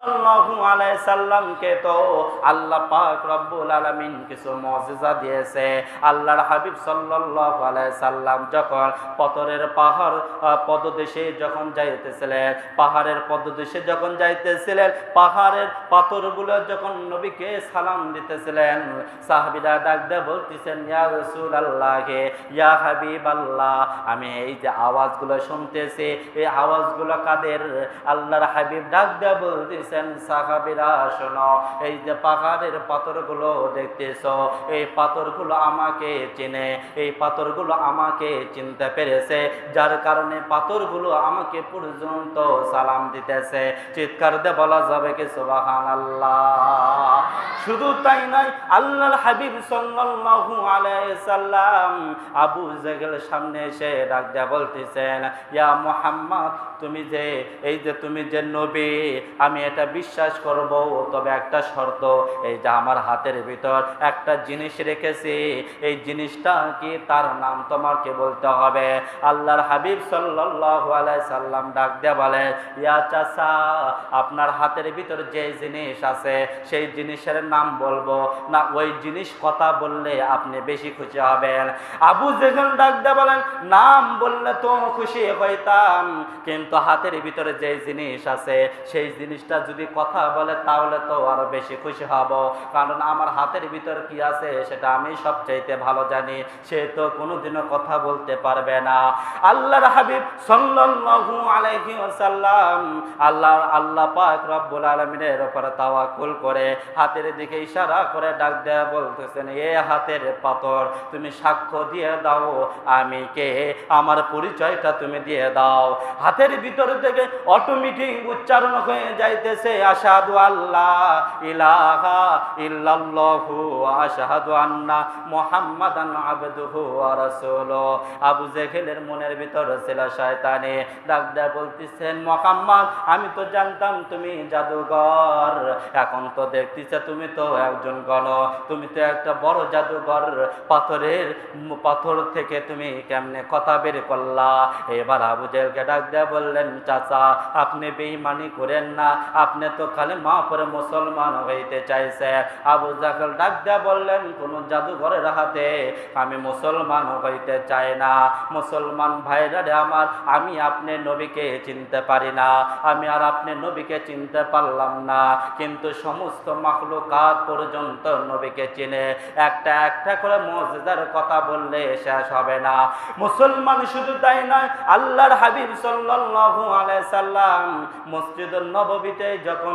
সাল্লাল্লাহু আলাইহি সাল্লামকে তো আল্লাহ পাক রব্বুল আলামিন কিছু মুজিজা দিয়েছে। আল্লাহর হাবিব সাল্লাল্লাহু আলাইহি সাল্লাম যখন পথরের পাহাড় পদদেশে যখন যাইতেছিলেন, পাহাড়ের পদদেশে যখন যাইতেছিলেন, পাহাড়ের পাথরগুলো যখন নবীকে সালাম দিতেছিলেন, সাহাবীরা ডাক দিয়ে বলতেছেন, ইয়া রাসূলুল্লাহ, ইয়া হাবিবাল্লাহ, আমি এই যে আওয়াজগুলো শুনতেছি, এই আওয়াজগুলো কাদের? আল্লাহর হাবিব ডাক দিয়ে বলতেছেন, সাহাবীরা শোনো, এই যে পাহাড়ের পাথরগুলো দেখতেছো, এই পাথরগুলো আমাকে চেনে, এই পাথরগুলো আমাকে চিনতে পেরেছে, যার কারণে পাথরগুলো আমাকে পর্যন্ত সালাম দিতেছে। চিৎকার দিয়ে বলা যাবে কি সুবহানাল্লাহ? শুধু তাই নয়, আল্লাহর হাবিব সাল্লাল্লাহু আলাইহি সাল্লাম আবু জেহেল সামনে এসে ডাক দিয়ে বলতেছেন, ইয়া মুহাম্মদ, তুমি যে এই যে তুমি যে নবী, আমি এটা বিশ্বাস করব, তবে একটা শর্ত, এই যে আমার হাতের ভিতর একটা জিনিস রেখেছি, এই জিনিসটা কি, তার নাম তোমাকে বলতে হবে। আল্লাহর হাবিব সাল্লাল্লাহু আলাইহি সাল্লাম ডাক দিয়ে বলে, ইয়া চাচা, আপনার হাতের ভিতর যে জিনিস আছে সেই জিনিসের নাম বলবো না ওই জিনিস কথা বললে আপনি বেশি খুশি হবেন? আবু জেহেল ডাক দিয়ে বলেন, নাম বললে তো খুশি হইতাম, কিন্তু হাতের ভিতরে যে জিনিস আছে সেই জিনিসটা যদি কথা বলে তাহলে তো আরো বেশি খুশি হব, কারণ আমার হাতের ভিতর কি আছে সেটা আমি সবচাইতে ভালো জানি, সে তো কোনোদিনও কথা বলতে পারবে না। আল্লাহর হাবিব সাল্লাল্লাহু আলাইহি ওয়াসাল্লাম আল্লাহ পাক রব্বুল আলামিনের উপর তাওয়াক্কুল করে হাতের দিকে ইশারা করে ডাক দেয়া বলতেছেন, এ হাতের পাথর, তুমি সাক্ষ্য দিয়ে দাও আমি কে, আমার পরিচয়টা তুমি দিয়ে দাও। হাতের ভিতর থেকে অটোমেটিক উচ্চারণ হয়ে যাইতেছে, আশহাদু আল্লাহ ইলাহা ইল্লাল্লাহু ওয়া আশহাদু আন্না মুহাম্মাদান আবদুহু ওয়া রাসূলুহু। আবু জেহেলের মনের ভিতর ছিল শয়তানি, ডাক দেয়া বলতেছেন, মুহাম্মদ, আমি তো জানতাম তুমি জাদুঘর, এখন তো দেখতেছ তুমি তো একজন তুমি তো একটা বড় জাদুঘর, পাথর থেকে তুমি কেমনে কথা বের করলা? এবার আবু জেহেলকে ডাক দেয়া বললেন, চাচা, আপনি বেঈমানি করেন না, আপনি তো কালেমা পড়ে মুসলমান হইতে চাইছে। আবু জেহেল ডাক দেয়া বললেন, কোন জাদুঘরের হাতে আমি মুসলমান হইতে চাই না। মুসলমান ভাইরা রে আমার, আমি আপনি নবীকে চিনতে পারি না, আমি আর আপনি নবীকে চিনতে পারলাম না, কিন্তু সমস্ত মাখলুকাত পর্যন্ত নবীকে চিনে। একটা একটা করে মুজিজার কথা বললে শেষ হবে না। মুসলমান শুধু তাই নয়, আল্লাহর হাবিব সাল্লাল্লাহু আলাইহি সাল্লাম মসজিদুন নববীতে যখন